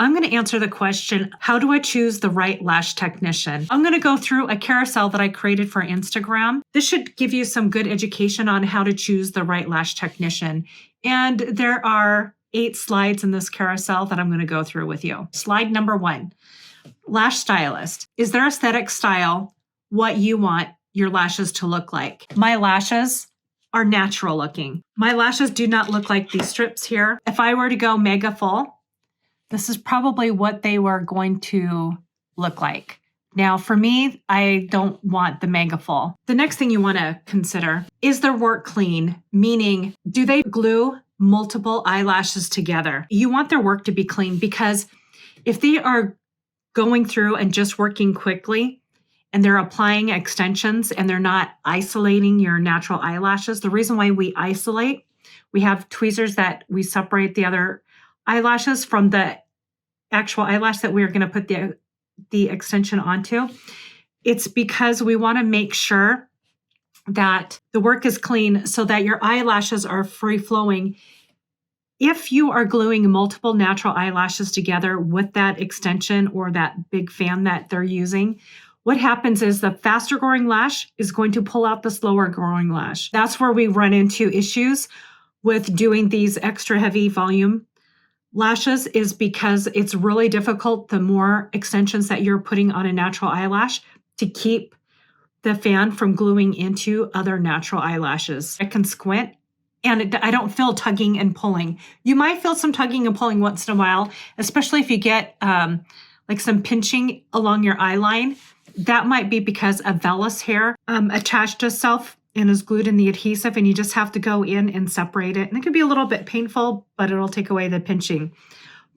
I'm going to answer the question, how do I choose the right lash technician? I'm going to go through a carousel that I created for Instagram. This should give you some good education on how to choose the right lash technician. And there are 8 slides in this carousel that I'm going to go through with you. Slide number 1, lash stylist. Is their aesthetic style what you want your lashes to look like? My lashes are natural looking. My lashes do not look like these strips here. If I were to go mega full, this is probably what they were going to look like. Now, for me, I don't want the mega full. The next thing you want to consider, is their work clean? Meaning, do they glue multiple eyelashes together? You want their work to be clean, because if they are going through and just working quickly, and they're applying extensions and they're not isolating your natural eyelashes. The reason why we isolate, we have tweezers that we separate the other eyelashes from the actual eyelash that we're going to put the extension onto. It's because we want to make sure that the work is clean so that your eyelashes are free flowing. If you are gluing multiple natural eyelashes together with that extension or that big fan that they're using, what happens is the faster growing lash is going to pull out the slower growing lash. That's where we run into issues with doing these extra heavy volume lashes, is because it's really difficult, the more extensions that you're putting on a natural eyelash, to keep the fan from gluing into other natural eyelashes. I can squint and I don't feel tugging and pulling. You might feel some tugging and pulling once in a while, especially if you get like some pinching along your eye line. That might be because a vellus hair attached itself and is glued in the adhesive, and you just have to go in and separate it. And it can be a little bit painful, but it'll take away the pinching.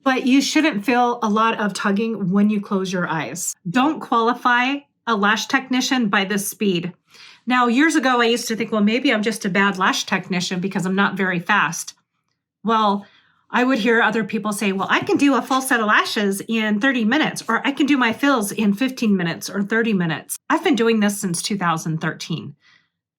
But you shouldn't feel a lot of tugging when you close your eyes. Don't qualify a lash technician by the speed. Now, years ago, I used to think, well, maybe I'm just a bad lash technician because I'm not very fast. Well, I would hear other people say, well, I can do a full set of lashes in 30 minutes, or I can do my fills in 15 minutes or 30 minutes. I've been doing this since 2013.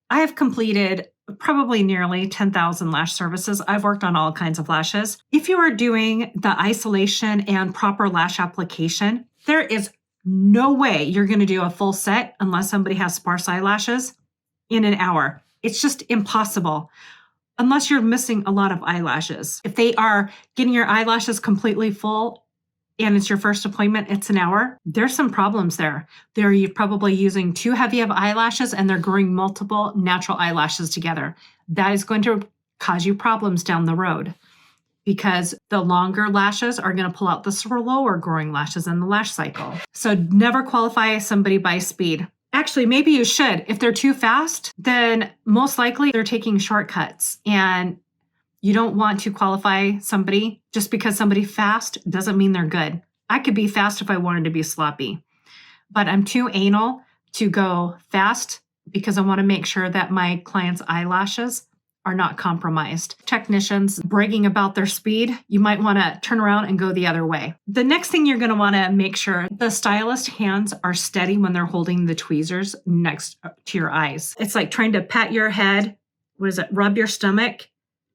I have completed probably nearly 10,000 lash services. I've worked on all kinds of lashes. If you are doing the isolation and proper lash application, there is no way you're going to do a full set unless somebody has sparse eyelashes in an hour. It's just impossible. Unless you're missing a lot of eyelashes. If they are getting your eyelashes completely full and it's your first appointment, it's an hour, there's some problems there. They're probably using too heavy of eyelashes and they're growing multiple natural eyelashes together. That is going to cause you problems down the road, because the longer lashes are going to pull out the slower growing lashes in the lash cycle. So never qualify somebody by speed. Actually, maybe you should. If they're too fast, then most likely they're taking shortcuts, and you don't want to qualify somebody just because somebody's fast doesn't mean they're good. I could be fast if I wanted to be sloppy, but I'm too anal to go fast because I want to make sure that my clients' eyelashes are not compromised. Technicians bragging about their speed, you might want to turn around and go the other way. The next thing you're going to want to make sure the stylist hands are steady when they're holding the tweezers next to your eyes. It's like trying to pat your head, rub your stomach,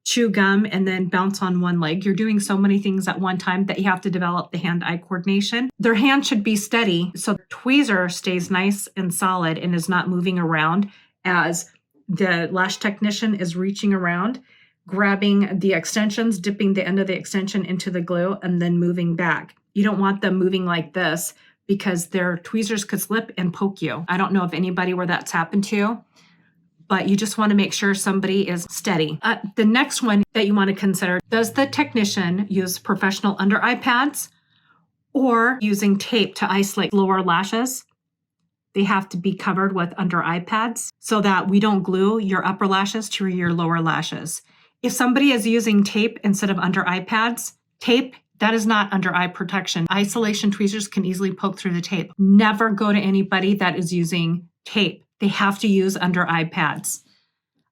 chew gum, and then bounce on one leg. You're doing so many things at one time that you have to develop the hand-eye coordination. Their hand should be steady so the tweezer stays nice and solid and is not moving around as the lash technician is reaching around, grabbing the extensions, dipping the end of the extension into the glue, and then moving back. You don't want them moving like this because their tweezers could slip and poke you. I don't know of anybody where that's happened to, but you just want to make sure somebody is steady. The next one that you want to consider, does the technician use professional under eye pads or using tape to isolate lower lashes? They have to be covered with under eye pads so that we don't glue your upper lashes to your lower lashes. If somebody is using tape instead of under eye pads, tape, that is not under eye protection. Isolation tweezers can easily poke through the tape. Never go to anybody that is using tape. They have to use under eye pads.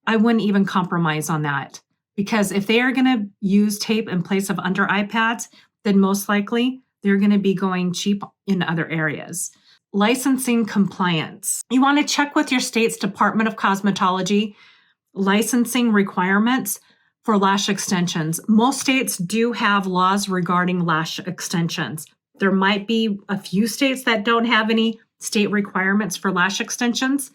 I wouldn't even compromise on that, because if they are going to use tape in place of under eye pads, then most likely they're going to be going cheap in other areas. Licensing compliance. You want to check with your state's Department of Cosmetology licensing requirements for lash extensions. Most states do have laws regarding lash extensions. There might be a few states that don't have any state requirements for lash extensions,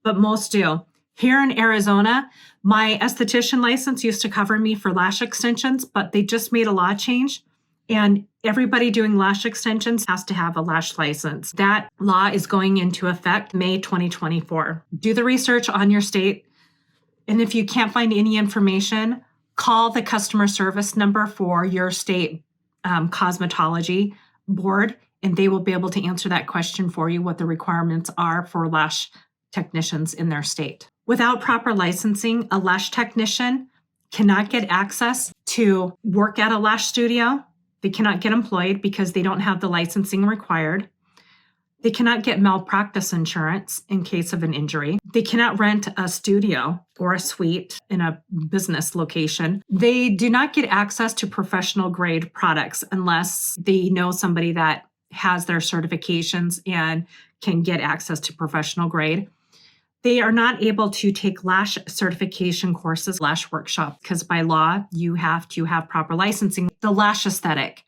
but most do. Here in Arizona, my esthetician license used to cover me for lash extensions, but they just made a law change, and everybody doing lash extensions has to have a lash license. That law is going into effect May 2024. Do the research on your state, and if you can't find any information, call the customer service number for your state cosmetology board, and they will be able to answer that question for you, what the requirements are for lash technicians in their state. Without proper licensing, a lash technician cannot get access to work at a lash studio. They cannot get employed because they don't have the licensing required. They cannot get malpractice insurance in case of an injury. They cannot rent a studio or a suite in a business location. They do not get access to professional grade products unless they know somebody that has their certifications and can get access to professional grade. They are not able to take lash certification courses, lash workshops, because by law, you have to have proper licensing. The lash aesthetic.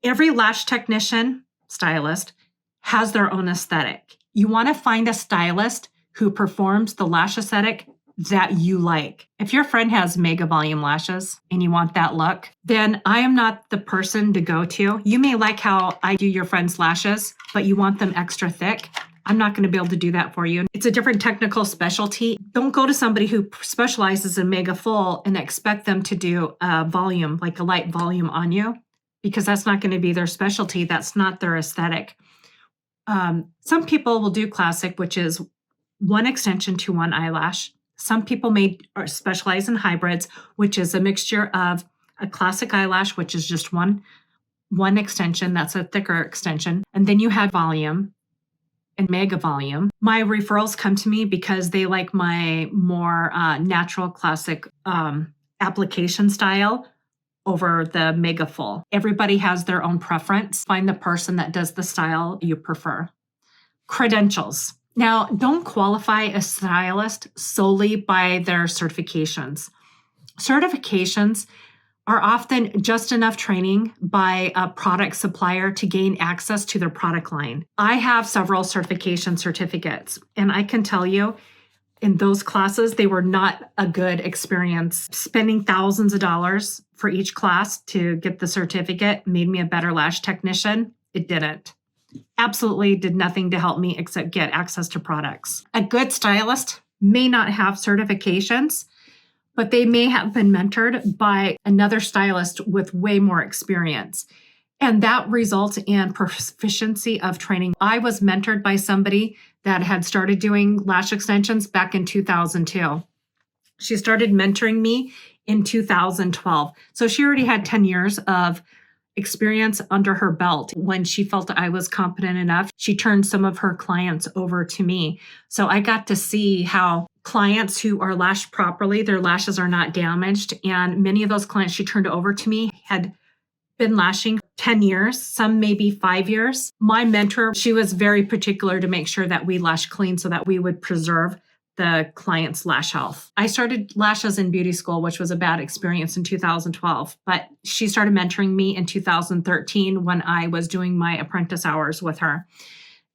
Every lash technician, stylist, has their own aesthetic. You want to find a stylist who performs the lash aesthetic that you like. If your friend has mega volume lashes and you want that look, then I am not the person to go to. You may like how I do your friend's lashes, but you want them extra thick. I'm not going to be able to do that for you. It's a different technical specialty. Don't go to somebody who specializes in mega full and expect them to do a volume, like a light volume on you, because that's not going to be their specialty. That's not their aesthetic. Some people will do classic, which is one extension to one eyelash. Some people may specialize in hybrids, which is a mixture of a classic eyelash, which is just one extension. That's a thicker extension. And then you have volume and mega volume. My referrals come to me because they like my more natural classic application style over the mega full. Everybody has their own preference. Find the person that does the style you prefer. Credentials. Now, don't qualify a stylist solely by their certifications. Certifications are often just enough training by a product supplier to gain access to their product line. I have several certification certificates, and I can tell you, in those classes, they were not a good experience. Spending thousands of dollars for each class to get the certificate made me a better lash technician. It didn't. Absolutely did nothing to help me except get access to products. A good stylist may not have certifications, but they may have been mentored by another stylist with way more experience. And that results in proficiency of training. I was mentored by somebody that had started doing lash extensions back in 2002. She started mentoring me in 2012. So she already had 10 years of experience under her belt. When she felt I was competent enough, she turned some of her clients over to me. So I got to see how clients who are lashed properly, their lashes are not damaged. And many of those clients she turned over to me had been lashing 10 years, some maybe 5 years. My mentor, she was very particular to make sure that we lash clean so that we would preserve the client's lash health. I started lashes in beauty school, which was a bad experience in 2012, but she started mentoring me in 2013 when I was doing my apprentice hours with her.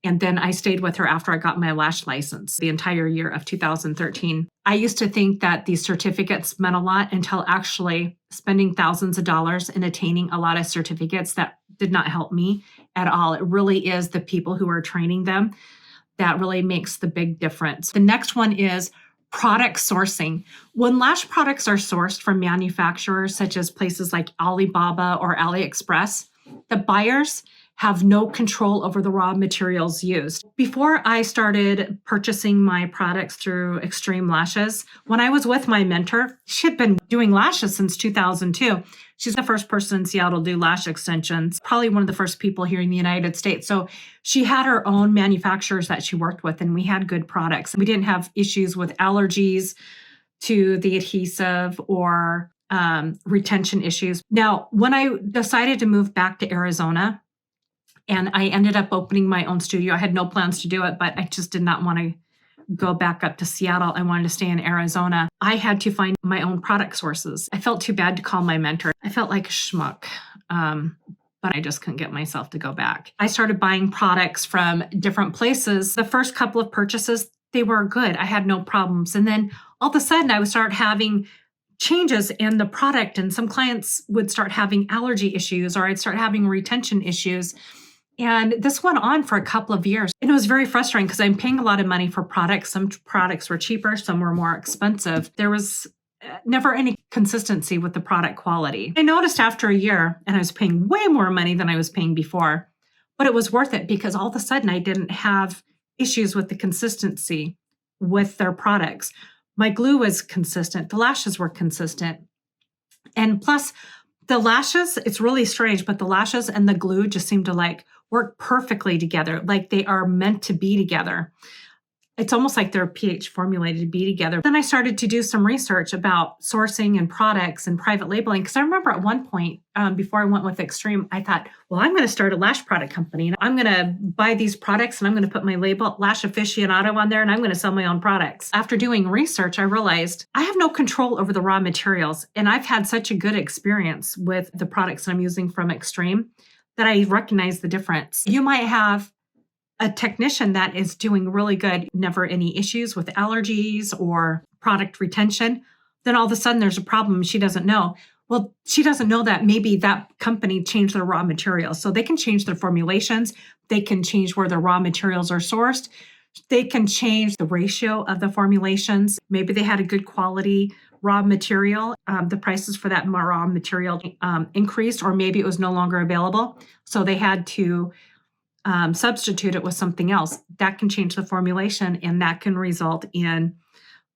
And then I stayed with her after I got my lash license the entire year of 2013. I used to think that these certificates meant a lot until actually spending thousands of dollars and attaining a lot of certificates that did not help me at all. It really is the people who are training them that really makes the big difference. The next one is product sourcing. When lash products are sourced from manufacturers such as places like Alibaba or AliExpress, the buyers have no control over the raw materials used. Before I started purchasing my products through Extreme Lashes, when I was with my mentor, she had been doing lashes since 2002. She's the first person in Seattle to do lash extensions, probably one of the first people here in the United States. So she had her own manufacturers that she worked with, and we had good products. We didn't have issues with allergies to the adhesive or retention issues. Now, when I decided to move back to Arizona, and I ended up opening my own studio. I had no plans to do it, but I just did not want to go back up to Seattle. I wanted to stay in Arizona. I had to find my own product sources. I felt too bad to call my mentor. I felt like a schmuck. But I just couldn't get myself to go back. I started buying products from different places. The first couple of purchases, they were good. I had no problems. And then all of a sudden I would start having changes in the product, and some clients would start having allergy issues, or I'd start having retention issues. And this went on for a couple of years. And it was very frustrating because I'm paying a lot of money for products. Some products were cheaper, some were more expensive. There was never any consistency with the product quality. I noticed after a year, and I was paying way more money than I was paying before, but it was worth it because all of a sudden I didn't have issues with the consistency with their products. My glue was consistent. The lashes were consistent. And plus the lashes, it's really strange, but the lashes and the glue just seem to like work perfectly together. Like they are meant to be together. It's almost like they're pH formulated to be together. Then I started to do some research about sourcing and products and private labeling. Because I remember at one point, before I went with Extreme, I thought, well, I'm going to start a lash product company. And I'm going to buy these products and I'm going to put my label, Lash Aficionado, on there, and I'm going to sell my own products. After doing research, I realized I have no control over the raw materials. And I've had such a good experience with the products that I'm using from Extreme that I recognize the difference. You might have a technician that is doing really good, never any issues with allergies or product retention, then all of a sudden there's a problem she doesn't know. Well, she doesn't know that maybe that company changed their raw materials. So they can change their formulations. They can change where the raw materials are sourced. They can change the ratio of the formulations. Maybe they had a good quality raw material. The prices for that raw material increased, or maybe it was no longer available. So they had to substitute it with something else. That can change the formulation, and that can result in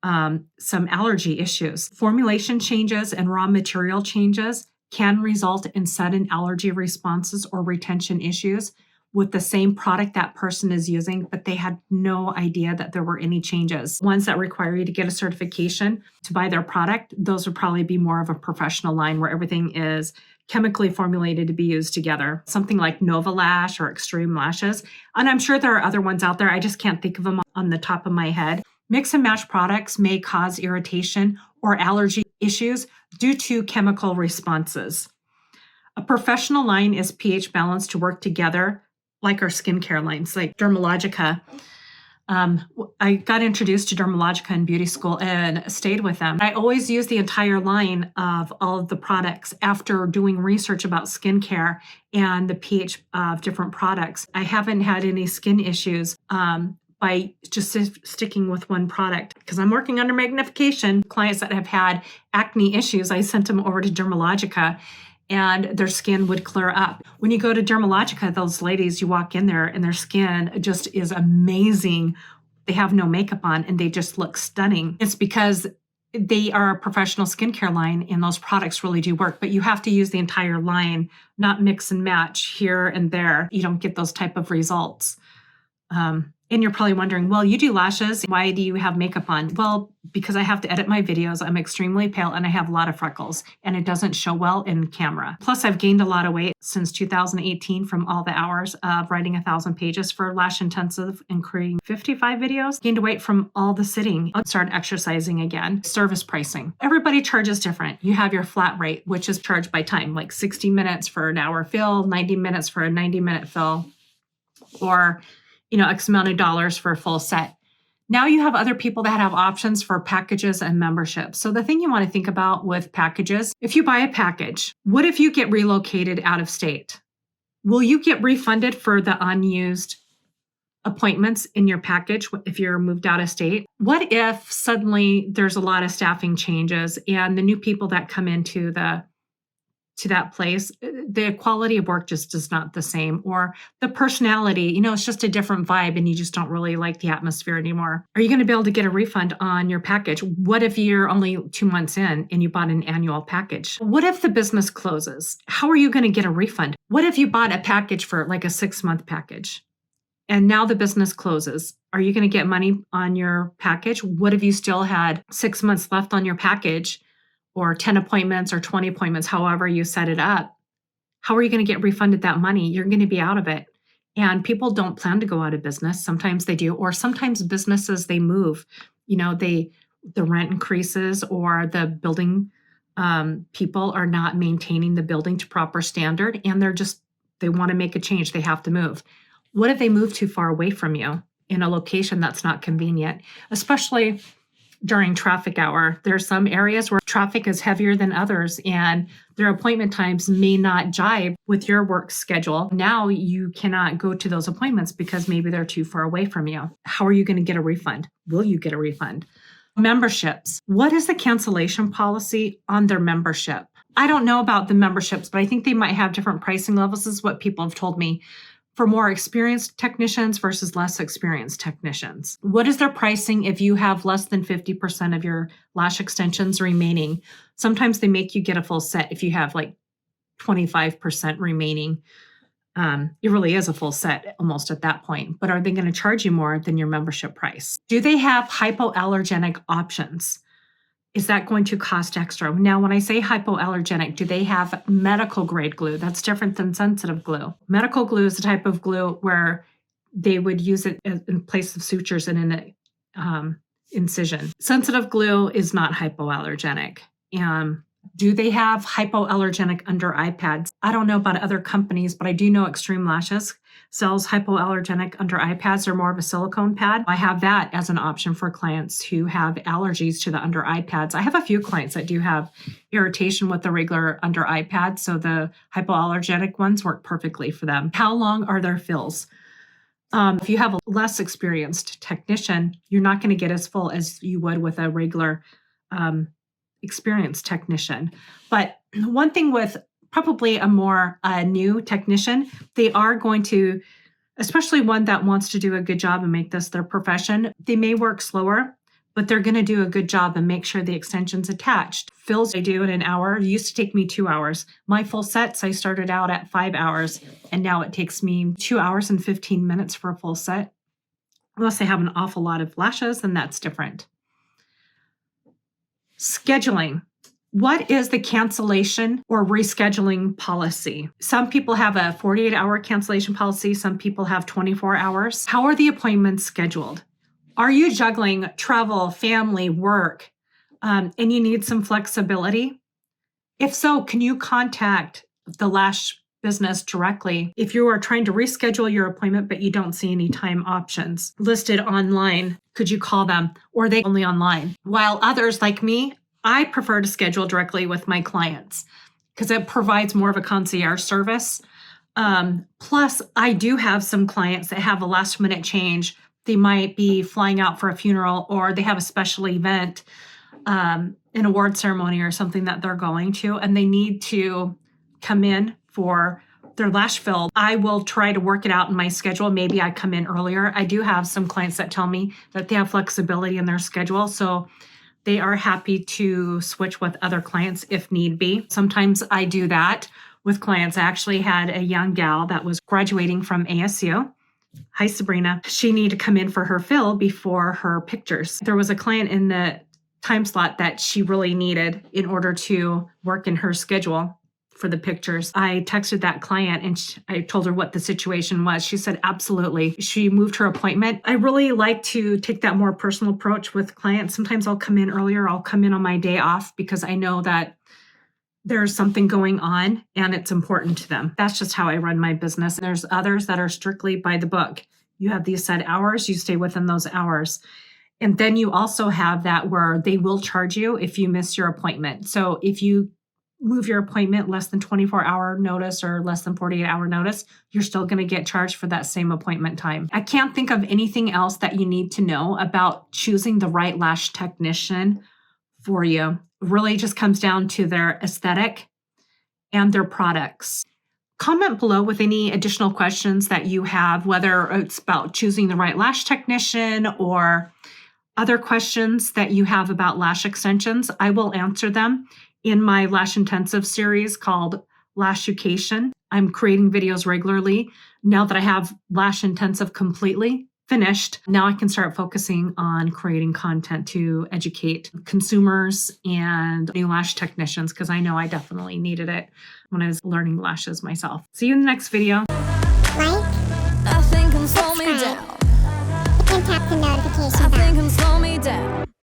some allergy issues. Formulation changes and raw material changes can result in sudden allergy responses or retention issues with the same product that person is using, but they had no idea that there were any changes. Ones that require you to get a certification to buy their product, those would probably be more of a professional line where everything is chemically formulated to be used together. Something like Nova Lash or Extreme Lashes. And I'm sure there are other ones out there. I just can't think of them on the top of my head. Mix and match products may cause irritation or allergy issues due to chemical responses. A professional line is pH balanced to work together, like our skincare lines, like Dermalogica. I got introduced to Dermalogica in beauty school and stayed with them. I always use the entire line of all of the products after doing research about skincare and the pH of different products. I haven't had any skin issues by just sticking with one product because I'm working under magnification. Clients that have had acne issues, I sent them over to Dermalogica and their skin would clear up. When you go to Dermalogica, those ladies, you walk in there and their skin just is amazing. They have no makeup on and they just look stunning. It's because they are a professional skincare line and those products really do work, but you have to use the entire line, not mix and match here and there. You don't get those type of results. And you're probably wondering, well, you do lashes. Why do you have makeup on? Well, because I have to edit my videos. I'm extremely pale and I have a lot of freckles and it doesn't show well in camera. Plus, I've gained a lot of weight since 2018 from all the hours of writing 1,000 pages for Lash Intensive and creating 55 videos. Gained weight from all the sitting. I started exercising again. Service pricing. Everybody charges different. You have your flat rate, which is charged by time, like 60 minutes for an hour fill, 90 minutes for a 90-minute fill, or X amount of dollars for a full set. Now you have other people that have options for packages and memberships. So the thing you want to think about with packages, if you buy a package, what if you get relocated out of state? Will you get refunded for the unused appointments in your package if you're moved out of state? What if suddenly there's a lot of staffing changes and the new people that come into that place, the quality of work just is not the same, or the personality, it's just a different vibe and you just don't really like the atmosphere anymore. Are you going to be able to get a refund on your package? What if you're only 2 months in and you bought an annual package? What if the business closes? How are you going to get a refund? What if you bought a package for like a 6-month package and now the business closes? Are you going to get money on your package? What if you still had 6 months left on your package, or 10 appointments or 20 appointments, however you set it up? How are you going to get refunded that money? You're going to be out of it. And people don't plan to go out of business. Sometimes they do, or sometimes businesses, they move. The rent increases, or the building people are not maintaining the building to proper standard, and they want to make a change. They have to move. What if they move too far away from you in a location that's not convenient, especially during traffic hour? There are some areas where traffic is heavier than others, and their appointment times may not jibe with your work schedule. Now you cannot go to those appointments because maybe they're too far away from you. How are you going to get a refund? Will you get a refund? Memberships. What is the cancellation policy on their membership? I don't know about the memberships, but I think they might have different pricing levels. This is what people have told me. For more experienced technicians versus less experienced technicians. What is their pricing if you have less than 50% of your lash extensions remaining? Sometimes they make you get a full set if you have like 25% remaining. It really is a full set almost at that point. But are they going to charge you more than your membership price? Do they have hypoallergenic options? Is that going to cost extra? Now, when I say hypoallergenic, do they have medical grade glue? That's different than sensitive glue. Medical glue is a type of glue where they would use it in place of sutures and in an incision. Sensitive glue is not hypoallergenic. Do they have hypoallergenic under eye pads? I don't know about other companies, but I do know Extreme Lashes sells hypoallergenic under eye pads. They're more of a silicone pad. I have that as an option for clients who have allergies to the under eye pads. I have a few clients that do have irritation with the regular under eye pads, so the hypoallergenic ones work perfectly for them. How long are their fills? If you have a less experienced technician, you're not going to get as full as you would with a regular experienced technician. But one thing with probably a more new technician, they are going to, especially one that wants to do a good job and make this their profession, they may work slower, but they're going to do a good job and make sure the extension's attached. Fills I do in an hour. It used to take me 2 hours. My full sets, I started out at 5 hours, and now it takes me 2 hours and 15 minutes for a full set. Unless I have an awful lot of lashes, then that's different. Scheduling. What is the cancellation or rescheduling policy? Some people have a 48-hour cancellation policy. Some people have 24 hours. How are the appointments scheduled? Are you juggling travel, family, work, and you need some flexibility? If so, can you contact the Lash business directly if you are trying to reschedule your appointment but you don't see any time options listed online? Could you call them, or are they only online? While others like me, I prefer to schedule directly with my clients because it provides more of a concierge service. Plus, I do have some clients that have a last minute change. They might be flying out for a funeral, or they have a special event, an award ceremony or something that they're going to, and they need to come in for their lash fill. I will try to work it out in my schedule. Maybe I come in earlier. I do have some clients that tell me that they have flexibility in their schedule, so they are happy to switch with other clients if need be. Sometimes I do that with clients. I actually had a young gal that was graduating from ASU. Hi, Sabrina. She needed to come in for her fill before her pictures. There was a client in the time slot that she really needed in order to work in her schedule for the pictures. I texted that client and I told her what the situation was. She said, absolutely. She moved her appointment. I really like to take that more personal approach with clients. Sometimes I'll come in earlier. I'll come in on my day off because I know that there's something going on and it's important to them. That's just how I run my business. There's others that are strictly by the book. You have these set hours, you stay within those hours. And then you also have that where they will charge you if you miss your appointment. So if you move your appointment less than 24-hour notice or less than 48-hour notice, you're still going to get charged for that same appointment time. I can't think of anything else that you need to know about choosing the right lash technician for you. It really just comes down to their aesthetic and their products. Comment below with any additional questions that you have, whether it's about choosing the right lash technician or other questions that you have about lash extensions. I will answer them in my Lash Intensive series called Lashucation. I'm creating videos regularly. Now that I have Lash Intensive completely finished, now I can start focusing on creating content to educate consumers and new lash technicians because I know I definitely needed it when I was learning lashes myself. See you in the next video.